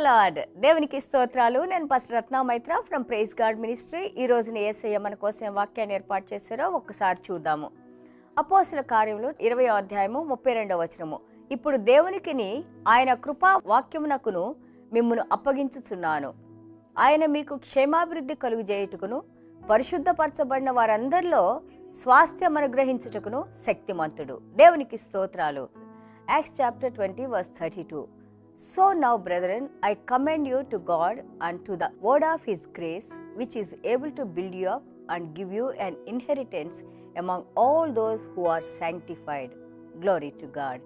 Lord. దేవునికి స్తోత్రాలు. నేను pastor Ratna Maitra from Praise God Ministry. ఈ రోజున యేసయ్య మన కోసం వాక్యాన్ని ఏర్పాటు చేశారో ఒక్కసారి చూద్దాము. అపోస్తల కార్యములు 20వ అధ్యాయము 32వ వచనము. ఇప్పుడు దేవునికిని ఆయన కృపా వాక్యమునకును మిమ్మును అప్పగించుచున్నాను. ఆయన మీకు క్షేమాభివృద్ధి కలుగజేయుటకును పరిశుద్ధపరచబడిన వారందరిలో స్వాస్థ్యం అనుగ్రహించుటకును శక్తిమంతుడు. దేవునికి స్తోత్రాలు. Acts chapter 20 verse 32. So now, brethren, I commend you to God and to the word of His grace, which is able to build you up and give you an inheritance among all those who are sanctified. Glory to God.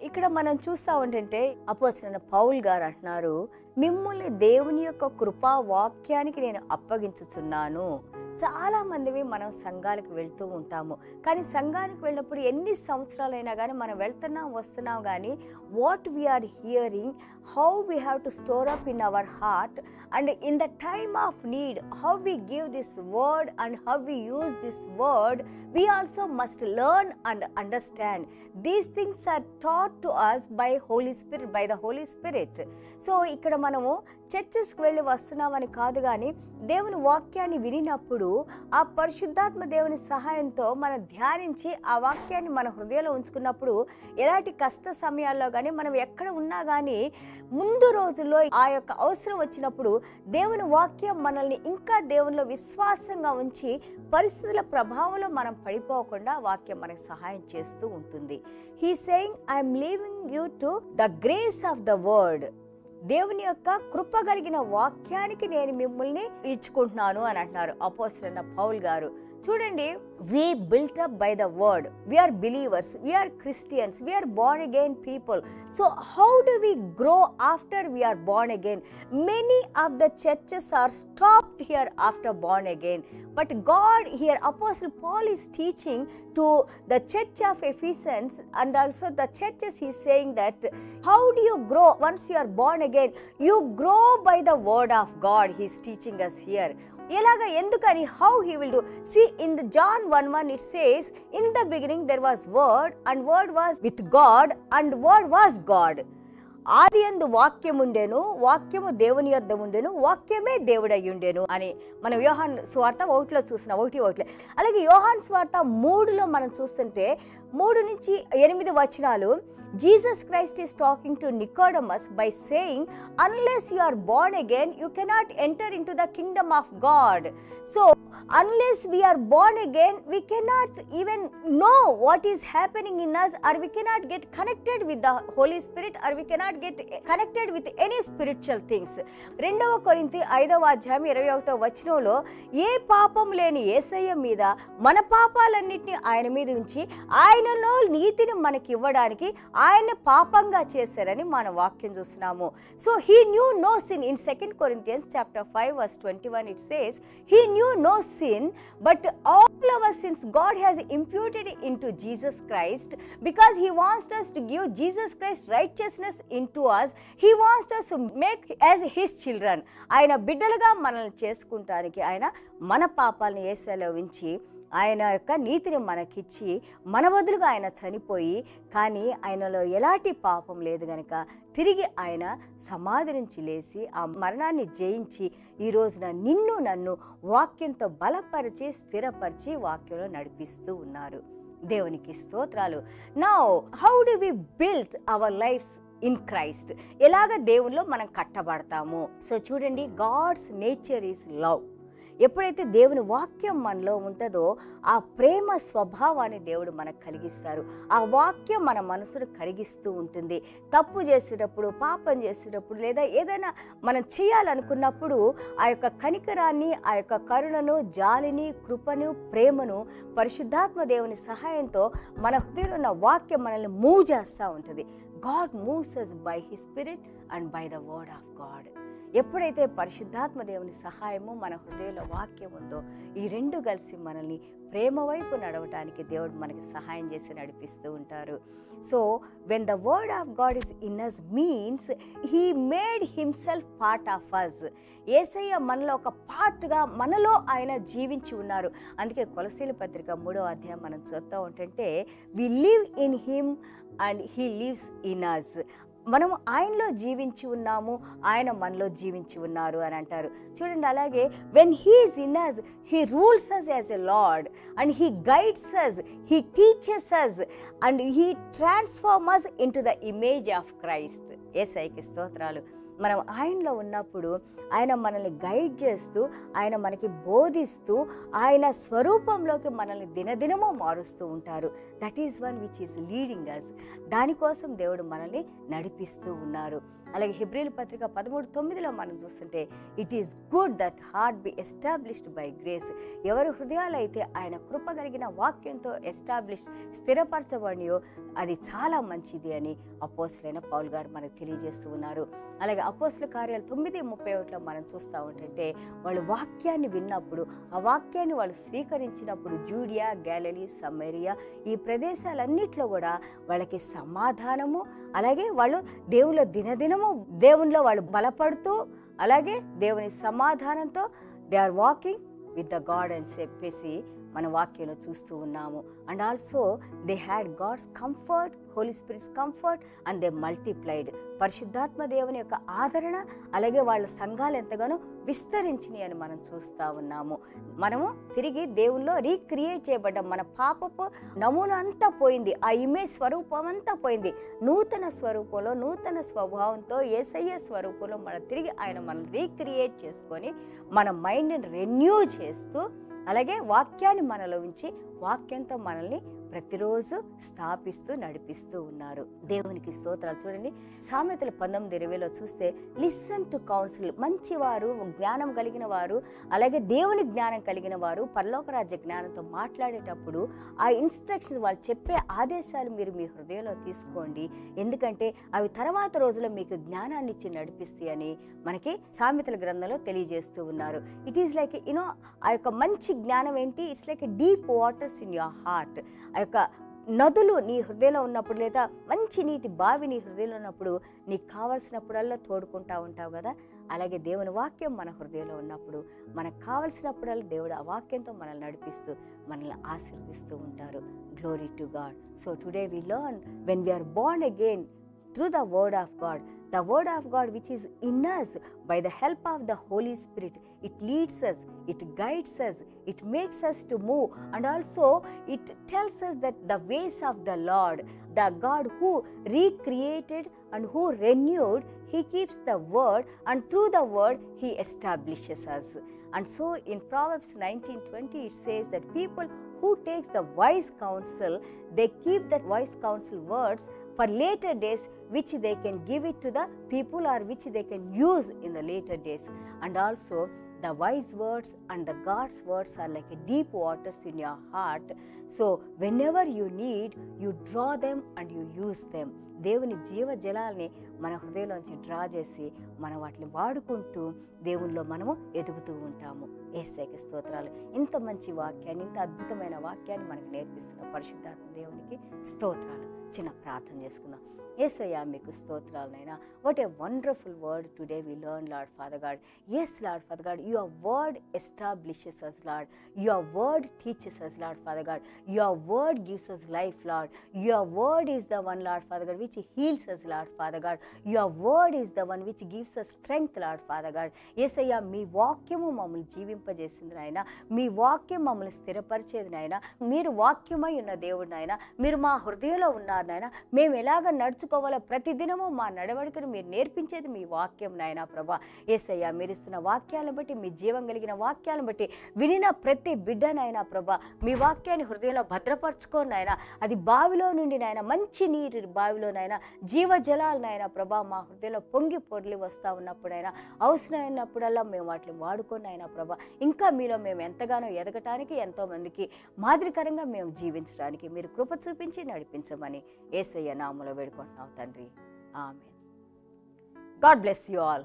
ఇక్కడ మనం చూస్తూ ఉంటుంటే అపోస్తలుడైన పౌలు గారు అంటున్నారు, మిమ్మల్ని దేవుని యొక్క కృపా వాక్యానికి నేను అప్పగించుచున్నాను. చాలా మందివి మనం సంఘాలకు వెళ్తూ ఉంటాము, కానీ సంఘానికి వెళ్ళినప్పుడు ఎన్ని సంవత్సరాలైనా కానీ మనం వెళ్తున్నాం వస్తున్నాం, కానీ what we're hearing, how we have to store up in our heart and in the time of need how we give this word and how we use this word, we also must learn and understand. These things are taught to us by Holy Spirit, by the Holy Spirit. So ఇక్కడ మనము చర్చెస్కి వెళ్ళి వస్తున్నామని కాదు, కానీ దేవుని వాక్యాన్ని వినినప్పుడు ఆ పరిశుద్ధాత్మ దేవుని సహాయంతో మనం ధ్యానించి ఆ వాక్యాన్ని మన హృదయంలో ఉంచుకున్నప్పుడు ఎలాంటి కష్ట సమయాల్లో కానీ మనం ఎక్కడ ఉన్నా కానీ ముందు రోజుల్లో ఆ యొక్క అవసరం వచ్చినప్పుడు దేవుని వాక్యం మనల్ని ఇంకా దేవునిలో విశ్వాసంగా ఉంచి పరిస్థితుల ప్రభావంలో మనం పడిపోకుండా వాక్యం మనకు సహాయం చేస్తూ ఉంటుంది. He saying, I'm leaving you to the grace of the word. దేవుని యొక్క కృప కలిగిన వాక్యానికి నేను మిమ్మల్ని ఇచ్చుకుంటున్నాను అని అంటున్నారు అపోస్తలుడైన పౌలు గారు. చూడండి, we built up by the word, we are believers, we are Christians, we are born again people. So how do we grow after we are born again? Many of the churches are stopped here after born again, but God here, Apostle Paul is teaching to the church of Ephesians and also the churches. He is saying that how do you grow once you are born again? You grow by the word of God. He is teaching us here. ఎలాగా, ఎందుకని, how he will do. See in the John 1:1 it says, in the beginning there was word and word was with God and word was God. ఆది యందు వాక్యం ఉండెను, వాక్యము దేవుని యొద్ద ఉండెను, వాక్యమే దేవుడై ఉండెను అని మనం యోహాను సువార్త 1లో చూసిన 1:1. అలాగే యోహాను సువార్త 3లో మనం చూస్తుంటే 3 నుంచి 8 వచనాలు, Jesus Christ is talking to Nicodemus by saying, unless you are born again, you cannot enter into the kingdom of God. So, unless we are born again, we cannot even know what is happening in us, or we cannot get connected with the Holy Spirit, or we cannot get connected with any spiritual things. 2వ కొరింథీ 5వ అధ్యాయం 21వ వచనంలో, ఏ పాపం లేని యేసయ్య మీద మన పాపాలన్నిటిని ఆయన మీద ఉంచి ఆయనలో నీతిని మనకి ఇవ్వడానికి ఆయన పాపంగా చేశారని మన వాక్యం చూస్తున్నాము. So he knew no sin. In 2 Corinthians chapter 5 verse 21 it says, he knew no sin, but all our sins God has imputed into Jesus Christ, because he wants us to give Jesus Christ righteousness into us. He wants us to make as his children. ఆయన బిడ్డలుగా మనల్ని చేసుకుంటానికి ఆయన మన పాపాలను యేసులో ఉంచి ఆయన యొక్క నీతిని మనకిచ్చి మన బదులుగా ఆయన చనిపోయి, కానీ ఆయనలో ఎలాంటి పాపం లేదు గనక తిరిగి ఆయన సమాధి నుంచి లేచి ఆ మరణాన్ని జయించి ఈ రోజున నిన్ను నన్ను వాక్యంతో బలపరిచి స్థిరపరిచి వాక్యంలో నడిపిస్తూ ఉన్నారు. దేవునికి స్తోత్రాలు. Now how do we build our lives in Christ? ఎలాగ దేవునిలో మనం కట్టబడతాము? సో చూడండి, గాడ్స్ నేచర్ ఈజ్ లవ్. ఎప్పుడైతే దేవుని వాక్యం మనలో ఉంటుందో ఆ ప్రేమ స్వభావాన్ని దేవుడు మనకు కలిగిస్తారు. ఆ వాక్యం మన మనసును కరిగిస్తూ ఉంటుంది. తప్పు చేసేటప్పుడు, పాపం చేసేటప్పుడు, లేదా ఏదైనా మనం చేయాలనుకున్నప్పుడు ఆ యొక్క కనికరాన్ని, ఆ యొక్క కరుణను, జాలిని, కృపను, ప్రేమను పరిశుద్ధాత్మ దేవుని సహాయంతో మన హృదయంలో ఉన్న వాక్యం మనల్ని మూవ్ చేస్తూ ఉంటుంది. God moves us by His Spirit and by the word of God. ఎప్పుడైతే పరిశుద్ధాత్మ దేవుని సహాయము మన హృదయంలో వాక్యం ఉందో, ఈ రెండు కలిసి మనల్ని ప్రేమ వైపు నడవటానికి దేవుడు మనకి సహాయం చేసి నడిపిస్తూ ఉంటారు. So when the word of God is in us means he made himself part of us. యేసయ్య మనలో ఒక పార్ట్గా మనలో ఆయన జీవించి ఉన్నారు. అందుకే కొలసీల పత్రిక 3వ అధ్యాయం మనం చూస్తూ ఉంటుంటే, we live in him and he lives in us. మనము ఆయనలో జీవించి ఉన్నాము, ఆయన మనలో జీవించి ఉన్నారు అని అంటారు. చూడండి, అలాగే when he's in us, he rules us as a Lord and he guides us, he teaches us and he transforms us into the image of Christ. యేసయ్యకి స్తోత్రాలు. మనం ఆయనలో ఉన్నప్పుడు ఆయన మనల్ని గైడ్ చేస్తూ, ఆయన మనకి బోధిస్తూ, ఆయన స్వరూపంలోకి మనల్ని దినదినము మారుస్తూ ఉంటారు. That is one which is leading us. దానికోసం దేవుడు మనల్ని నడిపిస్తూ ఉన్నారు. అలాగే హెబ్రీయుల పత్రిక 13:9 మనం చూస్తుంటే, it is good that heart be established by grace. ఎవరి హృదయాలు అయితే ఆయన కృప కలిగిన వాక్యంతో స్థిరపరచబడియో అది చాలా మంచిది అని అపోస్తలుడైన పౌలు గారు మనకు తెలియజేస్తూ ఉన్నారు. అలాగే అపోస్తల కార్యాలు 9:31 మనం చూస్తూ ఉంటుంటే, వాళ్ళు వాక్యాన్ని విన్నప్పుడు, ఆ వాక్యాన్ని వాళ్ళు స్వీకరించినప్పుడు జూడియా, గ్యాలిలీ, సమరియా ఈ ప్రదేశాలన్నిట్లో కూడా వాళ్ళకి సమాధానము, అలాగే వాళ్ళు దేవుళ్ళ దినదినము దేవునిలో వాళ్ళు బలపడుతూ, అలాగే దేవుని సమాధానంతో they are walking with the God అని చెప్పేసి మన వాక్యంలో చూస్తూ ఉన్నాము. And also they had God's comfort, Holy Spirit's comfort and they multiplied. పరిశుద్ధాత్మ దేవుని యొక్క ఆదరణ, అలాగే వాళ్ళ సంఘాలు ఎంతగానో విస్తరించినాయి అని మనం చూస్తూ ఉన్నాము. మనము తిరిగి దేవుల్లో రీక్రియేట్ చేయబడ్డాం. మన పాపపు నమూనా అంతా పోయింది, ఆ ఇమేజ్ స్వరూపం అంతా పోయింది. నూతన స్వరూపంలో, నూతన స్వభావంతో, యేసయ్య స్వరూపంలో తిరిగి ఆయన మనం రీక్రియేట్ చేసుకొని మన మైండ్ని రెన్యూ చేస్తూ, అలాగే వాక్యాన్ని మనలో ఉంచి వాక్యంతో మనల్ని ప్రతిరోజు స్థాపిస్తూ నడిపిస్తూ ఉన్నారు. దేవునికి స్తోత్రాలు. చూడండి, సామెతల 19:20 చూస్తే, లిసన్ టు కౌన్సిల్. మంచివారు, జ్ఞానం కలిగిన వారు, అలాగే దేవుని జ్ఞానం కలిగిన వారు పరలోక రాజ్య జ్ఞానంతో మాట్లాడేటప్పుడు ఆ ఇన్స్ట్రక్షన్స్, వాళ్ళు చెప్పే ఆదేశాలు మీరు మీ హృదయంలో తీసుకోండి, ఎందుకంటే అవి తర్వాత రోజుల్లో మీకు జ్ఞానాన్ని ఇచ్చి నడిపిస్తాయి అని మనకి సామెతల గ్రంథంలో తెలియజేస్తూ ఉన్నారు. ఇట్ ఈస్ లైక్ ఆ యొక్క మంచి జ్ఞానం ఏంటి? It's like deep waters in your heart. ఆ యొక్క నదులు నీ హృదయంలో ఉన్నప్పుడు, లేదా మంచి నీటి బావి నీ హృదయంలో ఉన్నప్పుడు, నీకు కావలసినప్పుడల్లా తోడుకుంటా ఉంటావు కదా. అలాగే దేవుని వాక్యం మన హృదయంలో ఉన్నప్పుడు, మనకు కావలసినప్పుడల్లా దేవుడు ఆ వాక్యంతో మనల్ని నడిపిస్తూ మనల్ని ఆశీర్వదిస్తూ ఉంటారు. Glory to God. So today we learn when we are born again through the word of God, the word of God which is in us by the help of the Holy Spirit. It leads us, it guides us, it makes us to move, and also it tells us that the ways of the Lord, the God who recreated and who renewed, he keeps the word, and through the word he establishes us. And so in Proverbs 19:20 it says that people who takes the wise counsel, they keep that wise counsel words for later days, which they can give it to the people, or which they can use in the later days. And also the wise words and the God's words are like a deep waters in your heart. So whenever you need, you draw them and you use them. దేవుని జీవ జలాల్ని మన హృదయంలోంచి draw చేసి మనం వాటిని వాడుకుంటూ దేవునిలో మనము ఎదుగుతూ ఉంటాము. యేసయ్యకి స్తోత్రాలు. ఇంత మంచి వాక్యాన్ని, ఇంత అద్భుతమైన వాక్యాన్ని మనకు నేర్పిస్తున్న పరిశుద్ధాత్మ దేవునికి స్తోత్రాలు. చిన్న ప్రార్థన చేసుకుందాం. యేసయ్యా, మీకు స్తోత్రాలనైనా. What a wonderful word today we learn, Lord Father God. Yes Lord Father God, your word establishes us, Lord. Your word teaches us, Lord Father God. Your word gives us life, Lord. Your word is the one, Lord Father God, which heals us, Lord Father God. Your word is the one which gives us strength, Lord Father God. యేసయ్యా, మీ వాక్యము మమ్మల్ని జీవింపజేసింది నాయన. మీ వాక్యం మమ్మల్ని స్థిరపరిచేది నాయన. మీరు వాక్యమై ఉన్న దేవుడు నాయన. మీరు మా హృదయంలో ఉన్నారు నాయన. మేము ఎలాగ నడుచుకోవాలో ప్రతిదినము మా నడవడికను మీరు నేర్పించేది మీ వాక్యం నాయన ప్రభా. యేసయ్యా, మీరు ఇస్తున్న వాక్యాలను బట్టి, మీ జీవం కలిగిన వాక్యాలను బట్టి వినిన ప్రతి బిడ్డనైనా ప్రభా, మీ వాక్యాన్ని హృదయంలో భద్రపరచుకోండి నాయన. అది బావిలో నుండి నాయన, మంచి నీరు బావిలోనైనా, జీవజలాలనైనా ప్రభా మా హృదయంలో పొంగి పొర్లి వస్తూ ఉన్నప్పుడైనా, అవసరమైనప్పుడల్లా మేము వాటిని వాడుకొని అయినా ప్రభా, ఇంకా మీలో మేము ఎంతగానో ఎదగటానికి, ఎంతోమందికి మాదిరికరంగా మేము జీవించడానికి మీరు కృప చూపించి నడిపించమని యేసయ్య నామములో వేడుకుంటున్నాం తండ్రి. ఆమేన్. God bless you all.